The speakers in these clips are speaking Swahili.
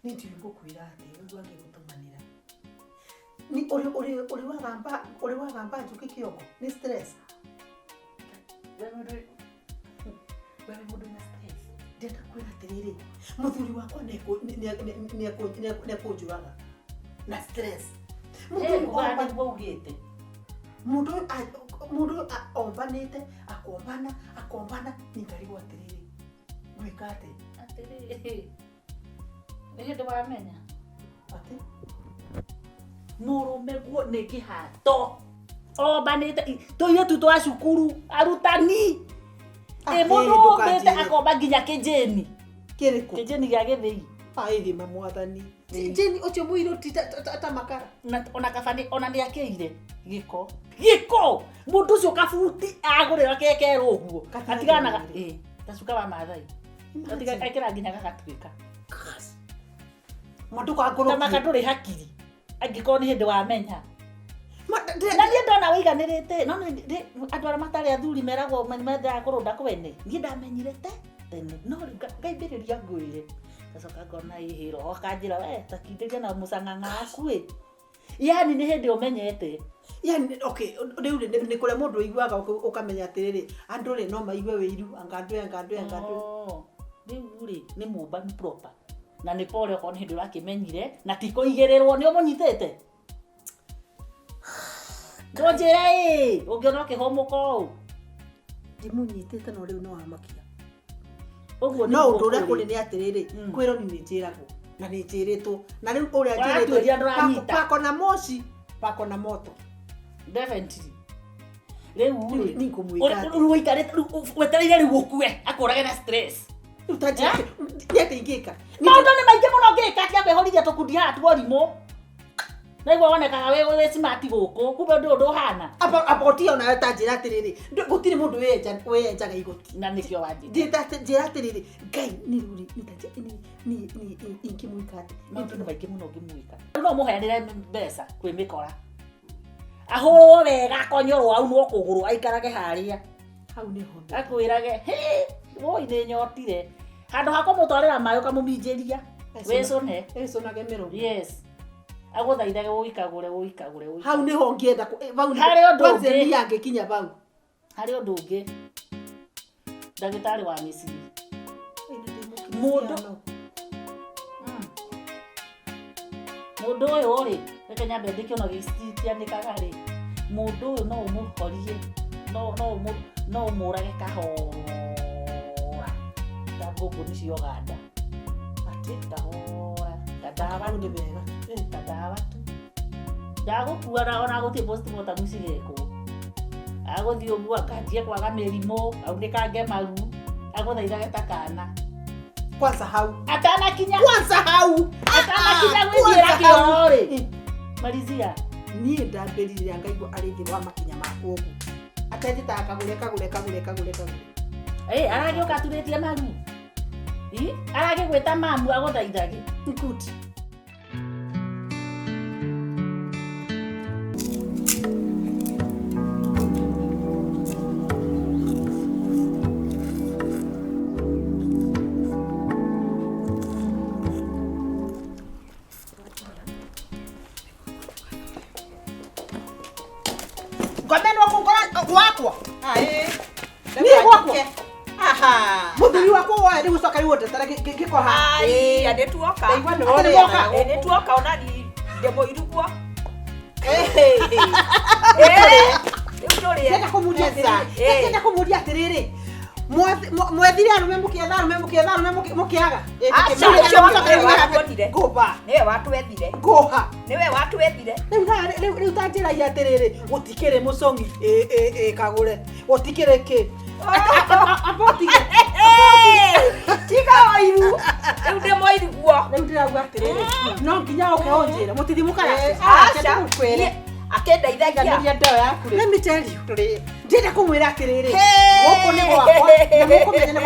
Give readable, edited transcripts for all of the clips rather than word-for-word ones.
ni ndigukwira ati ndu angigutumanira ni uri wagamba njuki kiongo ni stress wewe mundu na stress ndenda kwira atiriri muthuri wakwa ne kunjuraga na stress muthuri wakwa ugite mundu ombanite akombana ningarigwa atiriri mwikate atiriri nige ndo wamenya ati murume guo ni kihato ombanite toyo tutwa cukuru arutani mundu bete akomba nginya kijeni kiriko kijeni gya githii aigi mamwathani kijeni ocho muiro tata makara ona kafani ona ni akire giko mundu cio kafuti agurira kekero guo atiganaga tacuka wa mathai atiga aikira nginya gagatwika mundu kanguru makaduri hakiri angiko ni hindi wamenya na ni ndona wiganirite no andu ara matari athuri meragwo menda kurunda kwene ni ndamenyirete tene no ngaibiriria ngwire gacoka ngona ihiro okanjira we takindiria na musanganga akue yani ni hindi umenyete yani okay riu ni kule mundu igwaga ukamenya atiriri andu ri no maigwe wiru angandu riu ri ni mumbani proper na ni pole ko ni hindi rakimenyire na tiko igerirwo ni umunyitete Dojere ugiona kihomuko ndimunyitete no riu no amakia oguo no ndura kuri ni atiriri kwiro ni njirago na ni njiritwo na riu uria njiritwo pako na moto definitely riu ni kumwika uikarete wetereire riu gukue akorage na stress utajia nyetingika maundu ni maingi muno ngika kia kwehorithia tukundia atworimo Naigwa woneka wewe smart guku kumbe ndu hana apotio na tajira atiriri gutiri mundu wejaga igoti na nikio waji njira atiriri ngai ni ruri ni inkimwikate mundu baiki muno ngimwika no muheanire mbeca kwi mikora ahurwo wega konyorwo au no kuguru aikarage haria hau ni ho akwirage woi ni nyotire handu hako mutwarira mayo kamuminjiria wecone ecunage mero yes aguthaithage uikagure hau ni ho ngienda bau kwanza ni yange kinya bau hari undu ungi ndagitari wa misiri mundu uyu ri reke nyambe ndikio no gistia ndikaga ri mundu uyu no umuhorie no umurage kahora ndaguku nicio ganda ati ndahora ndadawa ndi bega ndadawa tu ndagukuara ona guti post mortem mucigeko aguthi ugu akajie kwaga mirimo au ndikange maru aguthaitha getakana kwanza hau atana kinya gwithira kiorori malizia nie ndambiriria ngaigwa arithi wa makinya makogu atendita kagure aragioka turetie maru arage gwita mamu aguthaithage good wako ni wako aha muthuri wako wa ndi gucoka riu ndetara giko ha adetuoka adetuoka ona ni demo iruguo nenda kumuria atiriri mwethire arume mukiaga niwe watwethire riu tanjira ya atiriri gutikire mucongi kagure gutikire ki apotike tika wairu riu moiruguo riu ndiraguo atiriri no nginya ukehonjira mutithimukara acha kwere akenda ithagia ndawa yaku let me tell you ndenda kumwira atiriri goko ni gwakwa na mukomenya ni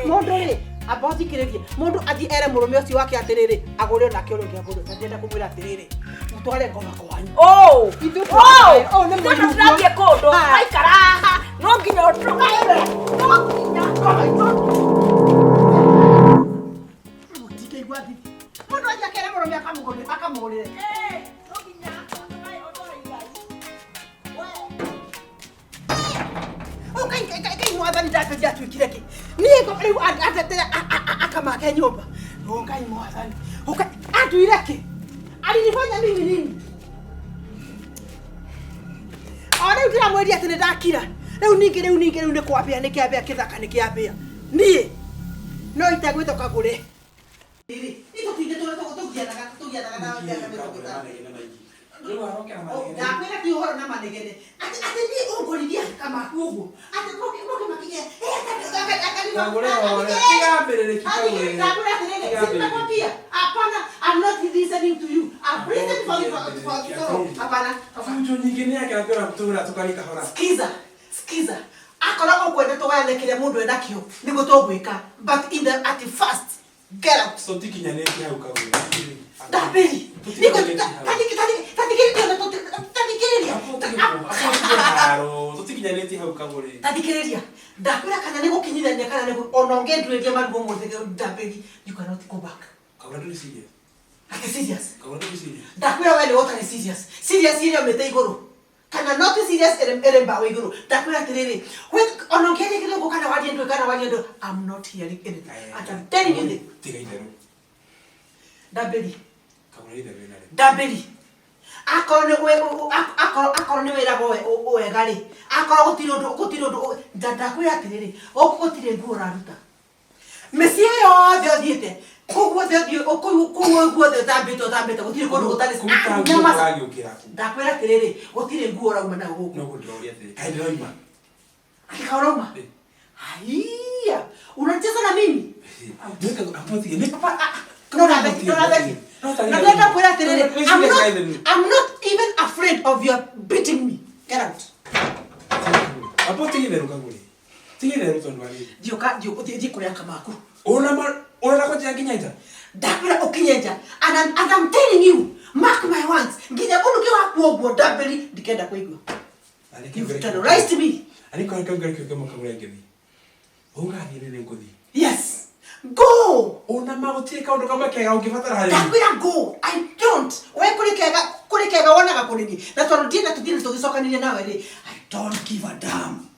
mundu ri abothikiririe mundu athi ere murume ucio wake atiriri agure na kioro kia mundu ndenda kumwira atiriri mutware ngoma kwanyu ni mundu tunathie kundu aikara no nginya utukaire no nginya mutike igwathi Mundu aja kera murume akamurire. Kai mwathani ndatwikire ki niĩ riu atetera akamake nyumba ngai mwathani atwire ki alinifanya mimi nini riu ndiramweria ati nindakira riu ningĩ nĩ kwambia nĩ kĩambia kĩthaka nĩ kĩambia niĩ no itegwĩtwo Kagure ndakwĩra ti ũhoro na manegene atĩ niĩ ũngũrithia kamaku ũguo atĩ moke makinya hapana, I'm not listening to you. I'm listening for you. Hapana. Skiza. Akora ukwenda tugane kile mundu enda kio niguo tugwika but at the first get out. So tikinyaneti hau Kagure. Dabeli. Niko tikinyaneti hau Kagure. Tadikereria. Ndakwira kana nigo kinyithania kana nigo ononge ndweria marugo mothe dabeli. You cannot go back. Kagure nduri serious. Ati serious. Kagure nduri serious. Ndakwira wewe wotari serious. Serious ile umete iguru. Kana not serious eremba we iguru. Ndakwira atiriri. Ononge ndikire go kana wadiendo. I'm not hearing anything. I'm telling you this. Tigaidero. Dabeli. Kagure ndebe. Dabeli. Akoro ni wera go wegari. Akoro gutiro ndakwira atiriri. Okugutire nguo raruta. Mesie yo thiothiete. Koguo thio koguo thio tambito gutire kundu gutari nyama ndakwira atiriri gutire nguo rauma na guku no kundiroria atiriri kai ndiroma akikauroma haiya unacheza na mimi ndeka apotige ni papa no nataka kwira atiriri I'm not even afraid of you beating me. Get out. Apotige veruka Kagure tigire rutondo ali dio utie kuria kamaku ona ko nginya Dabira ukinyenja and I'm telling you mark my words nginya unuke wakuogwo dabiri ndikenda kuigwa you've terrorized me ariko Kagure kyo Kagure ngeni ungathi nene nguthi yes go ona magutie kaundu kamwe kega ungifatara hari Dabira go I don't we kurikega wonaga kuringi na tondu ndina tugicokanire nawe ri I don't give a damn.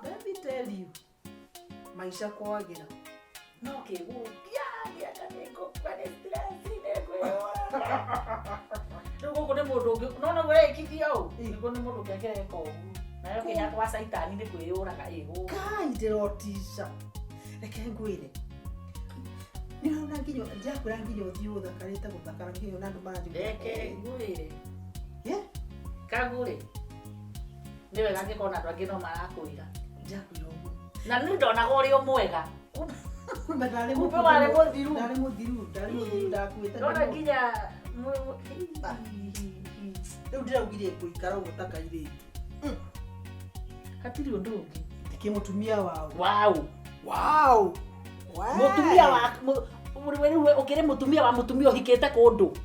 Let me tell you, maisha kwagira no kigukia kaniko kwani stress nego ndio kone mundu no we kidio niko ni mundu kegeko na yo kinya kwa saitani ni kwiyura ka igu kai ndirotisha reke ngwire ninaona nginyo njakura nginyo thiu thakarite guthakara nginyo na ndu marathi reke ngwire Kagure niwe gange kona andu angi no marakuira njakwira uguo na ni ndona gori mwega kumbe ndari muthiru ndakuite ndona nginya riu ndiraugire kuikara uguo takaire hatiri undu ungi tiki mutumia wao mutumia wa wewe ukire mutumia wa mutumia uhikite kundu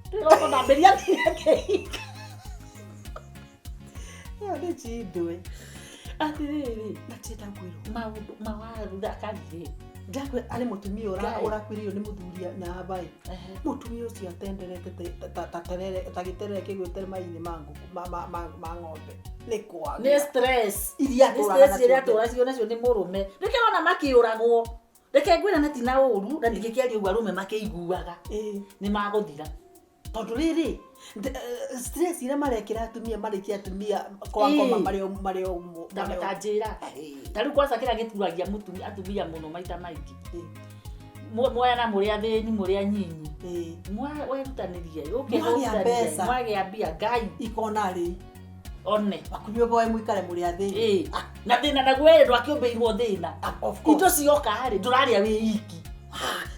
ndiro ndamberia yake yo de chidwe atiriri nateta kwiro mawaru ndakarire ndakwe ali mutumia urakwirio ni muthuria na abai mutumia ucio atenderete tagiterere kigwetere maini mangu ma ng'ombe lekwa ni stress iria turacio nacio ni murume reke ona makiuragwo reke ngwira na tina uru na ndigikiaria ugu arume makeiguaga ni maguthira tondu riri stress ira marekira atumia marikia atumia kwa mario ndabatajira tari kwanza kira gituragia mutumia atumia muno maita maiki moya na muria thini muria nyinyi werutanirie ukegutania mwage mbia ngai ikona ri one bakumyo boy mwikare muria thini na thina na gwere ndwakiumbeirwo thina indo cioka ri nduraria wi iki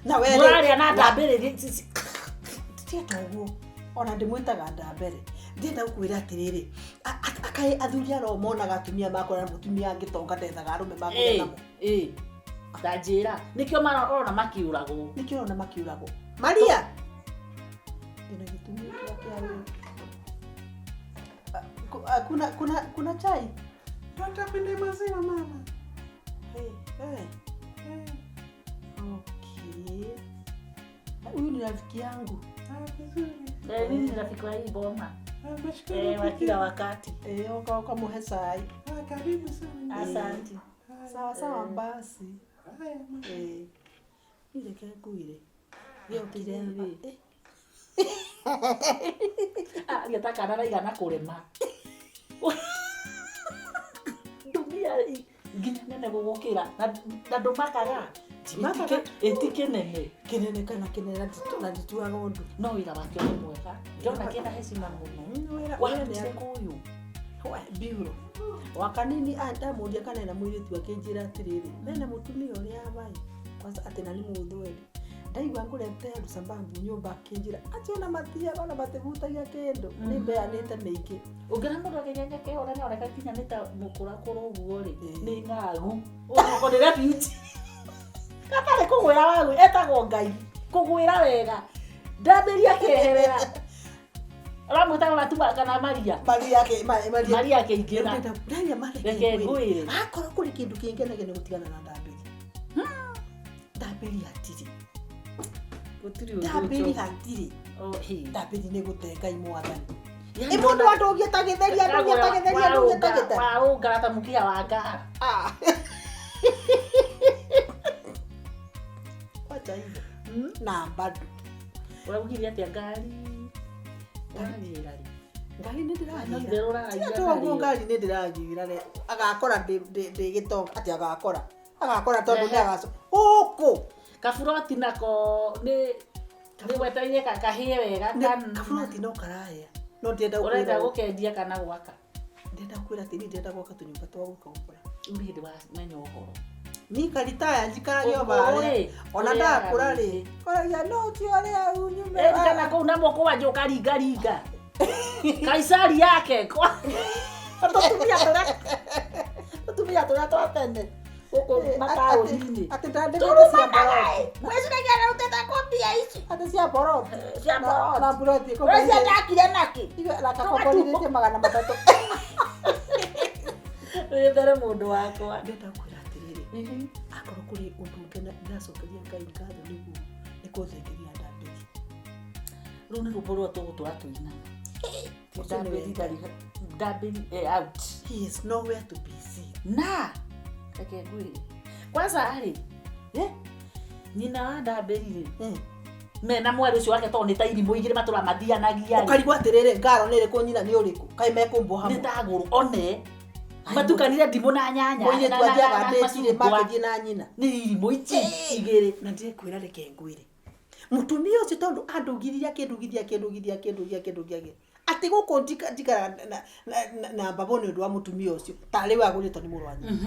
na were nduraria na ndambere tietoguo ona ndimwitaga ndambere ndenda gukwira atiriri akai athuria ro monaga atumia makora na mutumia angitonga ndethaga arume makora namo ndanjira nikio marona makiuragwo Maria ndina gitumia kuna chai tutapende maziwa mama Okay. Huyu ni rafiki yangu. Mimi ni rafiki wa hii boma. Wa kila wakati. Ukamuhe sai. Karibu sana. Asante. Sawa basi. Ile kekuire. Leo kirembe. Ngetaka nana igana kurema. Dumia nginya nene gugukira na ndumakaga. Timakaga Etikenene. Kinene kana kinene tunajitua ngondo. No wira wake ni mwega. Ndona kina heshima muno. Wira ni akuyu. Biuro. Wakanini anda mundia kana na mwiritu akinjira atiriri. Mena mutumia uria abai. Kwanza atena ni muthweri. Ndaigua ngurete rusambambu nyumba akinjira. Aciona matia bana batebutagia kendo. Ni mbeanite meiki. Ungera mundu akenyenye ke ora ni oreka kinya nita mukura kuruguo ri. Ni ngagu. Uko ndira biti. Katale kugwira wagu etagwo Ngai. Kugwira wega. Ndaberia keherera. Ramutaka matuma kana Maria. Maria ke ingena. Ndaria mare. Reke ngwire. Akora kuri kindu kingenegene gutigana na ndambiri. Ndambiri atiri. Gutiri uyu. Ndambiri hatiri. Hi. Ndambiri ni gutenga imwathani. Yani mundu andu ugitagitheria andu ugitagita. Wow, garata mukia wa ngara. Wacha hivyo. Na bado. Uraugiria atia ngari. Ngari ni ndiragira. No nderora aira. Tuo ngari ni ndiragira re. Agakora ndi gitonga ati agakora. Agakora tondu ni agaco. Uku. Kafuroti nako ni wetaire kakahie wega kana. Kafuroti no karaya. No ndenda ukwira. Urenda gukendia kana gwaka. Ndenda kwira ati ndenda gwaka tunyumba twa gukora. Mbidi wa menyo uhoro. Ni karitaya njikarario bare. Ona ndakura ri. Ora no ti aria unyume. Kana ko na moko wa joka riga. Kaisari yake kwa. Tutumia twatende. Uko matao nini? Ati ndandika cia boroti. Mwezi ngara uteta kopia ici. Ati cia boroti. Cia boroti. Na boroti ko. Wewe ndakire naki. Iwe la kakokorire magana matatu. Wethere mundu wakwa. Ndenda kwira atiriri. Akorwo kuri undu ngena ndacokeria Ngai ngatho niguo. Nikuthengeria ndambiri. Riu ni ruboro tugutura tuina. Ndambiri out. He is nowhere to be seen. Na kake ngwiri. Kwanza ari. Nina wa ndambiri ri. Mena mweri ucio wake to ni ta irimu igire matura mathianagia. Ukarigwa atiriri ngaro ni riku nyina ni uriku. Kai mekumbo hamwe. Ni ndaguru one. Matukanire ndimu na nyanya. Moire twajia bandetire makithie na nyina. Ni irimu ici igire. Na ndikwira reke ngwire. Mutumia ucio tondu andugiriria kindu ati guko ndikara na babone ndo wa mutumia ucio tari wa gurito ni murwanyu.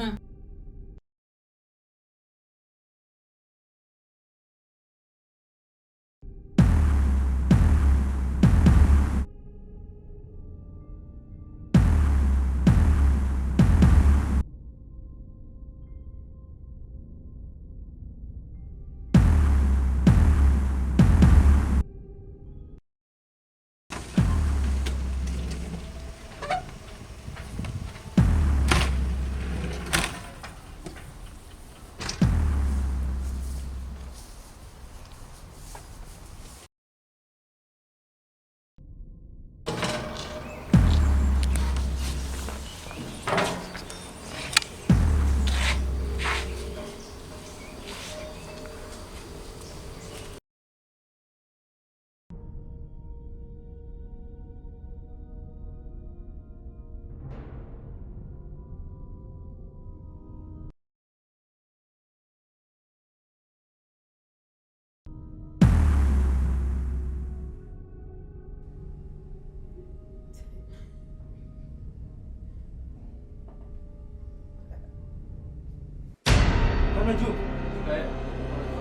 Unajua?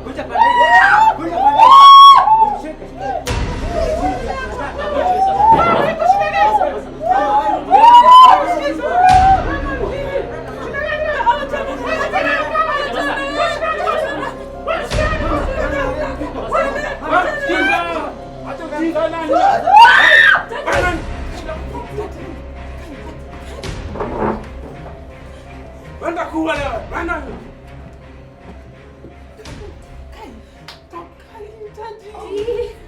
Kuja pale. Kuja pale. Umshike. Wenda kuwa leo. Wenda. Daddy.